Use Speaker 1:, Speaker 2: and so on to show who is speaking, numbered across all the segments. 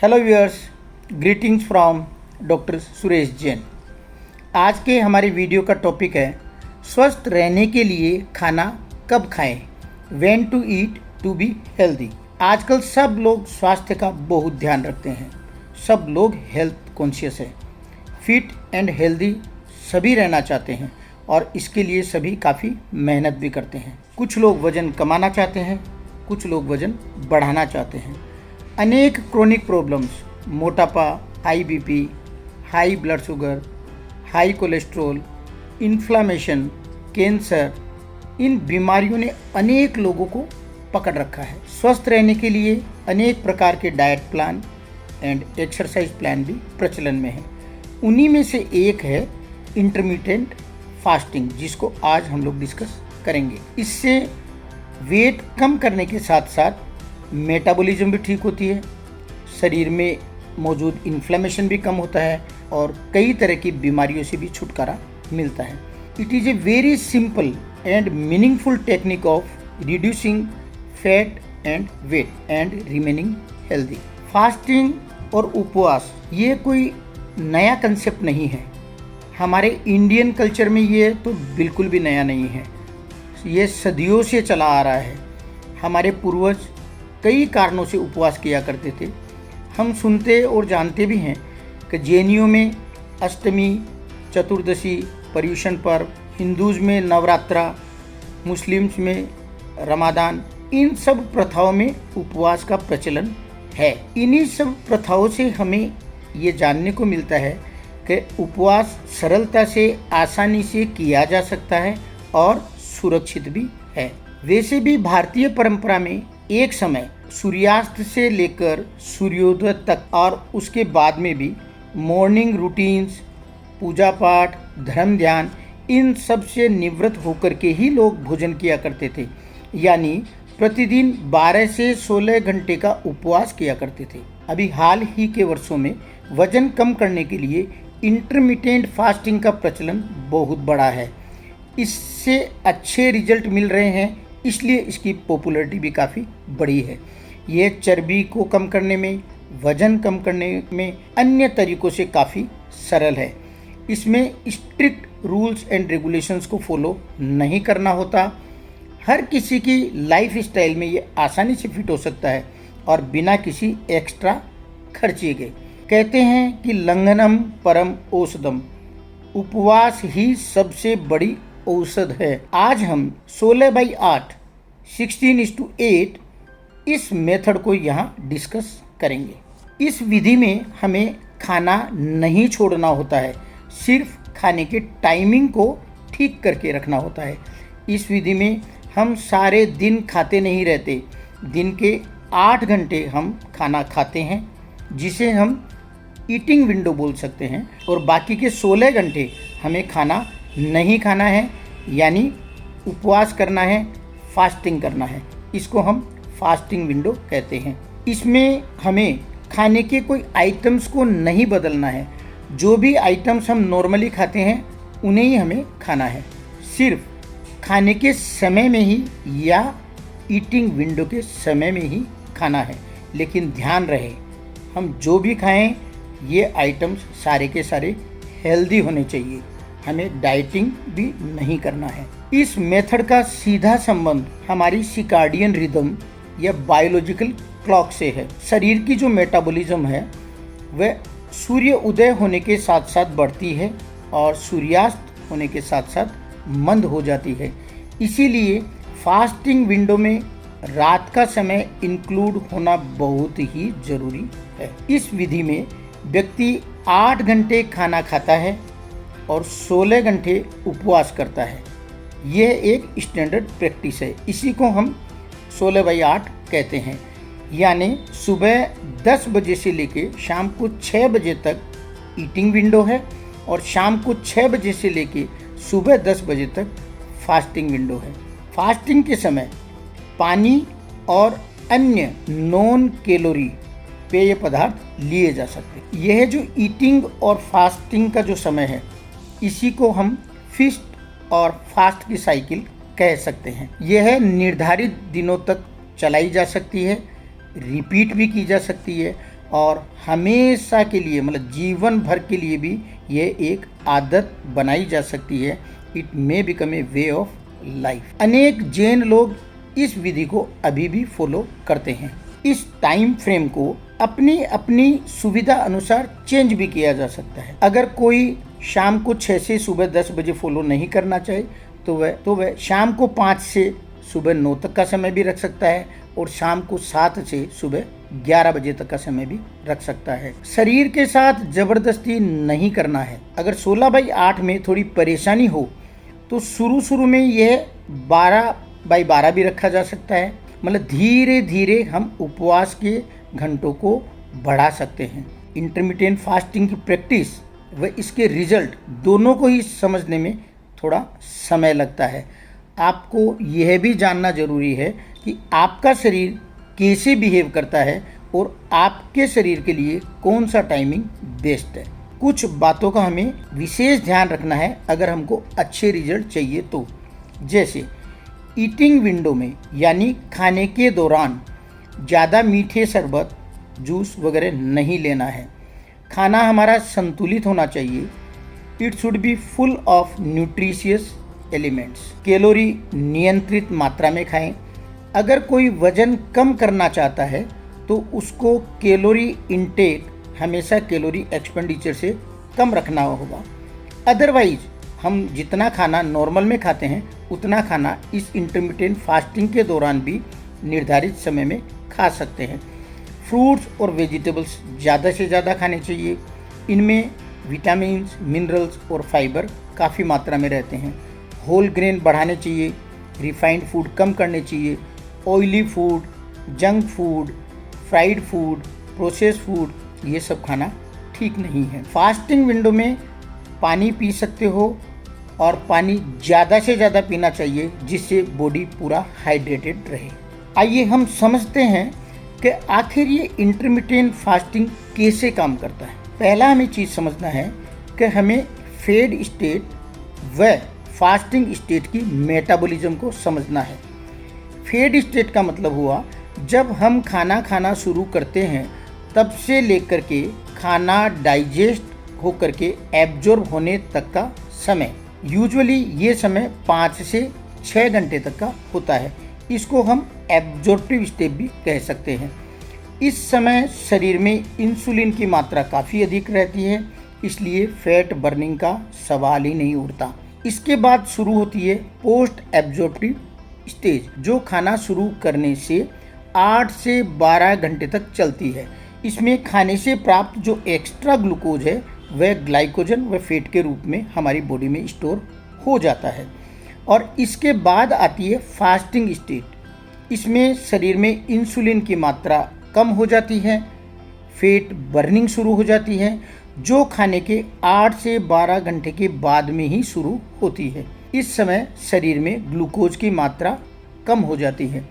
Speaker 1: Hello viewers, greetings from doctor Suresh Jain. आज के हमारे वीडियो का टॉपिक है स्वस्थ रहने के लिए खाना कब खाएं, when to eat to be healthy. आजकल सब लोग स्वास्थ्य का बहुत ध्यान रखते हैं, सब लोग हेल्थ कॉन्शियस है, फिट एंड हेल्दी सभी रहना चाहते हैं और इसके लिए सभी काफ़ी मेहनत भी करते हैं। कुछ लोग वज़न कमाना चाहते हैं, कुछ लोग वज़न बढ़ाना चाहते हैं। अनेक क्रोनिक प्रॉब्लम्स, मोटापा, high BP, high blood sugar, high cholesterol, inflammation, cancer, इन बीमारियों ने अनेक लोगों को पकड़ रखा है। स्वस्थ रहने के लिए अनेक प्रकार के diet plan and exercise plan भी प्रचलन में है। उन्हीं में से एक है इंटरमिटेंट फास्टिंग, जिसको आज हम लोग डिस्कस करेंगे। इससे वेट कम करने के साथ साथ मेटाबॉलिज्म भी ठीक होती है, शरीर में मौजूद इन्फ्लेमेशन भी कम होता है और कई तरह की बीमारियों से भी छुटकारा मिलता है। It is a very simple and meaningful technique of reducing fat and weight and remaining healthy. Fasting और उपवास ये कोई नया कंसेप्ट नहीं है। हमारे इंडियन कल्चर में ये तो बिल्कुल भी नया नहीं है, ये सदियों से चला आ रहा है। हमारे पूर्वज कई कारणों से उपवास किया करते थे। हम सुनते और जानते भी हैं कि जैनियों में अष्टमी, चतुर्दशी, पर्युषण पर्व, हिंदूज में नवरात्रा, मुस्लिम्स में रमादान, इन सब प्रथाओं में उपवास का प्रचलन है। इन्हीं सब प्रथाओं से हमें ये जानने को मिलता है कि उपवास सरलता से, आसानी से किया जा सकता है और सुरक्षित भी है। वैसे भी भारतीय परंपरा में एक समय सूर्यास्त से लेकर सूर्योदय तक और उसके बाद में भी मॉर्निंग रूटीन्स, पूजा पाठ, धर्म ध्यान, इन सब से निवृत्त होकर के ही लोग भोजन किया करते थे। यानी प्रतिदिन 12 से 16 घंटे का उपवास किया करते थे। अभी हाल ही के वर्षों में वजन कम करने के लिए इंटरमिटेंट फास्टिंग का प्रचलन बहुत बड़ा है। इससे अच्छे रिजल्ट मिल रहे हैं, इसलिए इसकी पॉपुलैरिटी भी काफ़ी बड़ी है। ये चर्बी को कम करने में, वज़न कम करने में अन्य तरीक़ों से काफ़ी सरल है। इसमें स्ट्रिक्ट रूल्स एंड रेगुलेशंस को फॉलो नहीं करना होता। हर किसी की लाइफ स्टाइल में ये आसानी से फिट हो सकता है और बिना किसी एक्स्ट्रा खर्चे के। कहते हैं कि लंघनम परम औषधम, उपवास ही सबसे बड़ी औषध है। आज हम 16/8 16:8 इस मेथड को यहाँ डिस्कस करेंगे। इस विधि में हमें खाना नहीं छोड़ना होता है, सिर्फ खाने के टाइमिंग को ठीक करके रखना होता है। इस विधि में हम सारे दिन खाते नहीं रहते, दिन के 8 घंटे हम खाना खाते हैं, जिसे हम ईटिंग विंडो बोल सकते हैं, और बाकी के 16 घंटे हमें खाना नहीं खाना है, यानी उपवास करना है, फास्टिंग करना है। इसको हम फास्टिंग विंडो कहते हैं। इसमें हमें खाने के कोई आइटम्स को नहीं बदलना है। जो भी आइटम्स हम नॉर्मली खाते हैं उन्हें ही हमें खाना है, सिर्फ खाने के समय में ही या ईटिंग विंडो के समय में ही खाना है। लेकिन ध्यान रहे, हम जो भी खाएं ये आइटम्स सारे के सारे हेल्दी होने चाहिए। हमें डाइटिंग भी नहीं करना है। इस मेथड का सीधा संबंध हमारी सिकार्डियन रिदम या बायोलॉजिकल क्लॉक से है। शरीर की जो मेटाबॉलिज्म है वह सूर्य उदय होने के साथ साथ बढ़ती है और सूर्यास्त होने के साथ साथ मंद हो जाती है। इसीलिए फास्टिंग विंडो में रात का समय इंक्लूड होना बहुत ही जरूरी है। इस विधि में व्यक्ति 8 घंटे खाना खाता है और 16 घंटे उपवास करता है। यह एक स्टैंडर्ड प्रैक्टिस है। इसी को हम 16/8 कहते हैं। यानी सुबह 10 बजे से लेके शाम को 6 बजे तक ईटिंग विंडो है और शाम को 6 बजे से लेके सुबह 10 बजे तक फास्टिंग विंडो है। फास्टिंग के समय पानी और अन्य नॉन कैलोरी पेय पदार्थ लिए जा सकते हैं। यह जो ईटिंग और फास्टिंग का जो समय है, इसी को हम फीस्ट और फास्ट की साइकिल कह सकते हैं। यह निर्धारित दिनों तक चलाई जा सकती है, रिपीट भी की जा सकती है और हमेशा के लिए मतलब जीवन भर के लिए भी ये एक आदत बनाई जा सकती है। It may become a way of life. अनेक जैन लोग इस विधि को अभी भी फॉलो करते हैं। इस टाइम फ्रेम को अपनी अपनी सुविधा अनुसार चेंज भी किया जा सकता है। अगर कोई शाम को 6 से सुबह 10 बजे फॉलो नहीं करना चाहे तो वह शाम को 5 से सुबह 9 तक का समय भी रख सकता है और शाम को 7 से सुबह 11 बजे तक का समय भी रख सकता है। शरीर के साथ जबरदस्ती नहीं करना है। अगर 16/8 में थोड़ी परेशानी हो तो शुरू में यह 12/12 भी रखा जा सकता है। मतलब धीरे धीरे हम उपवास के घंटों को बढ़ा सकते हैं। इंटरमिटेंट फास्टिंग की प्रैक्टिस व इसके रिजल्ट दोनों को ही समझने में थोड़ा समय लगता है। आपको यह भी जानना जरूरी है कि आपका शरीर कैसे बिहेव करता है और आपके शरीर के लिए कौन सा टाइमिंग बेस्ट है। कुछ बातों का हमें विशेष ध्यान रखना है अगर हमको अच्छे रिजल्ट चाहिए तो। जैसे ईटिंग विंडो में यानी खाने के दौरान ज़्यादा मीठे शरबत, जूस वगैरह नहीं लेना है। खाना हमारा संतुलित होना चाहिए। It should be full of nutritious elements. Calorie नियंत्रित मात्रा में खाएं। अगर कोई वजन कम करना चाहता है तो उसको कैलोरी इनटेक हमेशा कैलोरी एक्सपेंडिचर से कम रखना होगा। अदरवाइज हम जितना खाना नॉर्मल में खाते हैं उतना खाना इस इंटरमिटेंट फास्टिंग के दौरान भी निर्धारित समय में खा सकते हैं। फ्रूट्स और वेजिटेबल्स ज़्यादा से ज़्यादा खाने चाहिए। इनमें विटामिन्स, मिनरल्स और फाइबर काफ़ी मात्रा में रहते हैं। होल ग्रेन बढ़ाने चाहिए। रिफाइंड फूड कम करने चाहिए। Oily food, junk food, fried food, processed food ये सब खाना ठीक नहीं है। फास्टिंग विंडो में पानी पी सकते हो और पानी ज़्यादा से ज़्यादा पीना चाहिए जिससे बॉडी पूरा हाइड्रेटेड रहे। आइए हम समझते हैं कि आखिर ये इंटरमिटेंट फास्टिंग कैसे काम करता है। पहला हमें चीज़ समझना है कि हमें फेड स्टेट व फास्टिंग स्टेट की मेटाबॉलिज्म को समझना है। फेड स्टेट का मतलब हुआ जब हम खाना खाना शुरू करते हैं तब से लेकर के खाना डाइजेस्ट होकर के एब्जॉर्ब होने तक का समय। यूजुअली ये समय 5 से 6 घंटे तक का होता है। इसको हम एब्जॉर्प्टिव स्टेट भी कह सकते हैं। इस समय शरीर में इंसुलिन की मात्रा काफ़ी अधिक रहती है, इसलिए फैट बर्निंग का सवाल ही नहीं उठता। इसके बाद शुरू होती है पोस्ट एब्जॉर्प्टिव स्टेज, जो खाना शुरू करने से 8 से 12 घंटे तक चलती है। इसमें खाने से प्राप्त जो एक्स्ट्रा ग्लूकोज है वह ग्लाइकोजन व फैट के रूप में हमारी बॉडी में स्टोर हो जाता है। और इसके बाद आती है फास्टिंग स्टेट। इसमें शरीर में इंसुलिन की मात्रा कम हो जाती है, फैट बर्निंग शुरू हो जाती है, जो खाने के 8 से 12 घंटे के बाद में ही शुरू होती है। इस समय शरीर में ग्लूकोज की मात्रा कम हो जाती है।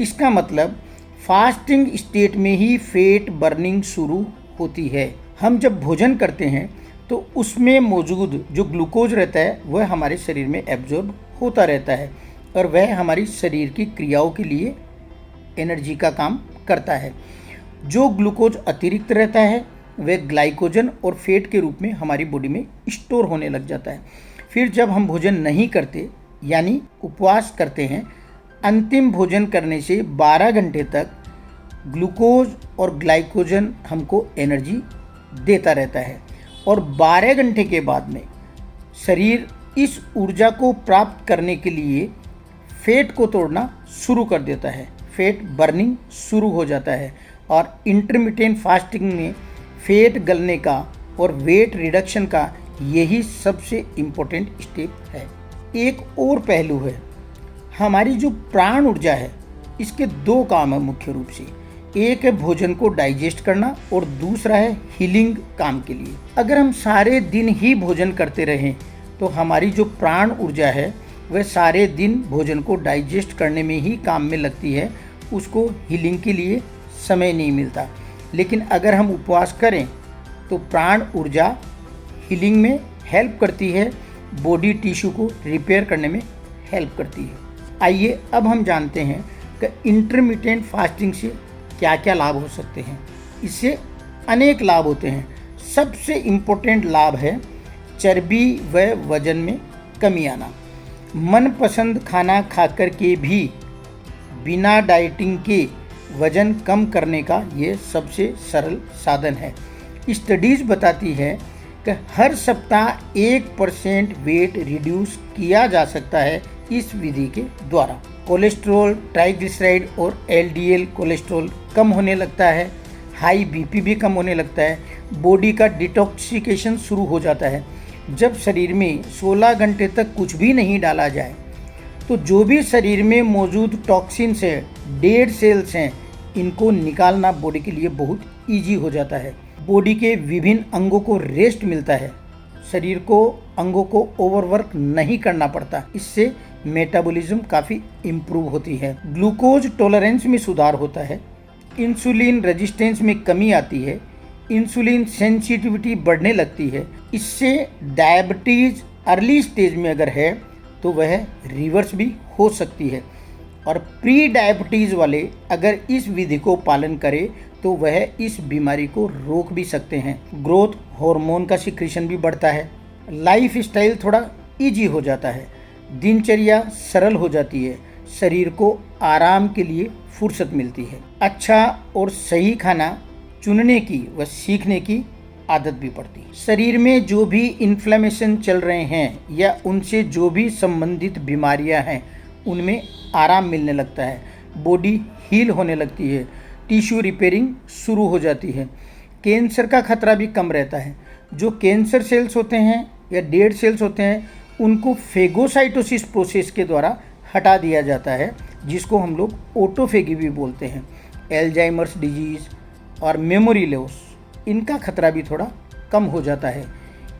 Speaker 1: इसका मतलब फास्टिंग स्टेट में ही फैट बर्निंग शुरू होती है। हम जब भोजन करते हैं तो उसमें मौजूद जो ग्लूकोज रहता है वह हमारे शरीर में एब्जॉर्ब होता रहता है और वह हमारी शरीर की क्रियाओं के लिए एनर्जी का काम करता है। जो ग्लूकोज अतिरिक्त रहता है वह ग्लाइकोजन और फैट के रूप में हमारी बॉडी में स्टोर होने लग जाता है। फिर जब हम भोजन नहीं करते यानी उपवास करते हैं, अंतिम भोजन करने से 12 घंटे तक ग्लूकोज और ग्लाइकोजन हमको एनर्जी देता रहता है और 12 घंटे के बाद में शरीर इस ऊर्जा को प्राप्त करने के लिए फैट को तोड़ना शुरू कर देता है। फैट बर्निंग शुरू हो जाता है और इंटरमिटेंट फास्टिंग में फैट गलने का और वेट रिडक्शन का यही सबसे इम्पोर्टेंट स्टेप है। एक और पहलू है, हमारी जो प्राण ऊर्जा है इसके 2 काम है मुख्य रूप से। एक है भोजन को डाइजेस्ट करना और दूसरा है हीलिंग काम के लिए। अगर हम सारे दिन ही भोजन करते रहें तो हमारी जो प्राण ऊर्जा है वह सारे दिन भोजन को डाइजेस्ट करने में ही काम में लगती है, उसको हीलिंग के लिए समय नहीं मिलता। लेकिन अगर हम उपवास करें तो प्राण ऊर्जा हीलिंग में हेल्प करती है, बॉडी टिश्यू को रिपेयर करने में हेल्प करती है। आइए अब हम जानते हैं कि इंटरमिटेंट फास्टिंग से क्या क्या लाभ हो सकते हैं। इससे अनेक लाभ होते हैं। सबसे इम्पोर्टेंट लाभ है चर्बी व वजन में कमी आना। मनपसंद खाना खाकर के भी बिना डाइटिंग के वजन कम करने का ये सबसे सरल साधन है। स्टडीज़ बताती है कि हर सप्ताह 1% वेट रिड्यूस किया जा सकता है इस विधि के द्वारा। कोलेस्ट्रॉल, ट्राइग्लिसराइड और एलडीएल कोलेस्ट्रॉल कम होने लगता है। हाई बीपी भी कम होने लगता है। बॉडी का डिटॉक्सिफिकेशन शुरू हो जाता है। जब शरीर में 16 घंटे तक कुछ भी नहीं डाला जाए तो जो भी शरीर में मौजूद टॉक्सिन्स हैं, डेड सेल्स हैं, इनको निकालना बॉडी के लिए बहुत ईजी हो जाता है। बॉडी के विभिन्न अंगों को रेस्ट मिलता है। शरीर को अंगों को ओवरवर्क नहीं करना पड़ता। इससे मेटाबॉलिज्म काफ़ी इम्प्रूव होती है। ग्लूकोज टॉलरेंस में सुधार होता है। इंसुलिन रेजिस्टेंस में कमी आती है। इंसुलिन सेंसिटिविटी बढ़ने लगती है। इससे डायबिटीज़ अर्ली स्टेज में अगर है तो वह रिवर्स भी हो सकती है। और प्री डायबिटीज़ वाले अगर इस विधि को पालन करें तो वह इस बीमारी को रोक भी सकते हैं। ग्रोथ हार्मोन का सिक्रीशन भी बढ़ता है। लाइफ स्टाइल थोड़ा इजी हो जाता है। दिनचर्या सरल हो जाती है। शरीर को आराम के लिए फुर्सत मिलती है। अच्छा और सही खाना चुनने की व सीखने की आदत भी पड़ती है। शरीर में जो भी इन्फ्लेमेशन चल रहे हैं या उनसे जो भी संबंधित बीमारियां हैं उनमें आराम मिलने लगता है। बॉडी हील होने लगती है। टिश्यू रिपेयरिंग शुरू हो जाती है। कैंसर का खतरा भी कम रहता है। जो कैंसर सेल्स होते हैं या डेड सेल्स होते हैं उनको फेगोसाइटोसिस प्रोसेस के द्वारा हटा दिया जाता है, जिसको हम लोग ऑटोफेगी भी बोलते हैं। एल्जाइमर्स डिजीज़ और मेमोरी लॉस, इनका खतरा भी थोड़ा कम हो जाता है।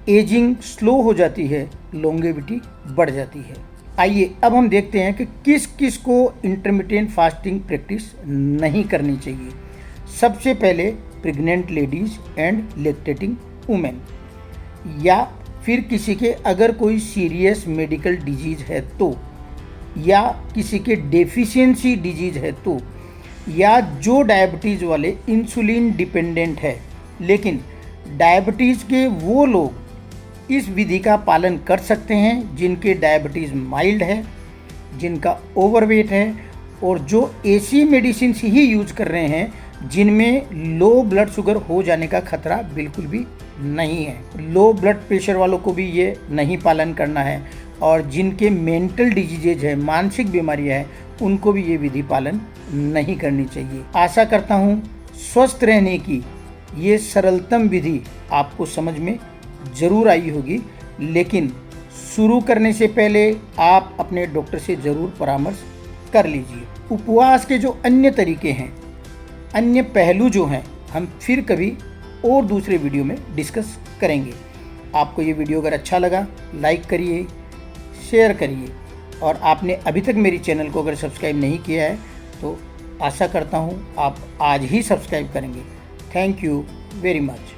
Speaker 1: एजिंग स्लो हो जाती है। लॉन्गेविटी बढ़ जाती है। आइए अब हम देखते हैं कि किस किस को इंटरमिटेंट फास्टिंग प्रैक्टिस नहीं करनी चाहिए। सबसे पहले pregnant ladies and lactating women, या फिर किसी के अगर कोई सीरियस मेडिकल डिजीज़ है तो, या किसी के डेफिशिएंसी डिजीज़ है तो, या जो डायबिटीज़ वाले इंसुलिन डिपेंडेंट है। लेकिन डायबिटीज़ के वो लोग इस विधि का पालन कर सकते हैं जिनके डायबिटीज़ माइल्ड है, जिनका ओवरवेट है और जो ऐसी मेडिसिन ही यूज कर रहे हैं जिनमें लो ब्लड शुगर हो जाने का खतरा बिल्कुल भी नहीं है। लो ब्लड प्रेशर वालों को भी ये नहीं पालन करना है। और जिनके मेंटल डिजीजेज है, मानसिक बीमारियां हैं, उनको भी ये विधि पालन नहीं करनी चाहिए। आशा करता हूँ स्वस्थ रहने की ये सरलतम विधि आपको समझ में ज़रूर आई होगी। लेकिन शुरू करने से पहले आप अपने डॉक्टर से ज़रूर परामर्श कर लीजिए। उपवास के जो अन्य तरीके हैं, अन्य पहलू जो हैं, हम फिर कभी और दूसरे वीडियो में डिस्कस करेंगे। आपको ये वीडियो अगर अच्छा लगा लाइक करिए, शेयर करिए, और आपने अभी तक मेरी चैनल को अगर सब्सक्राइब नहीं किया है तो आशा करता हूँ आप आज ही सब्सक्राइब करेंगे। Thank you very much.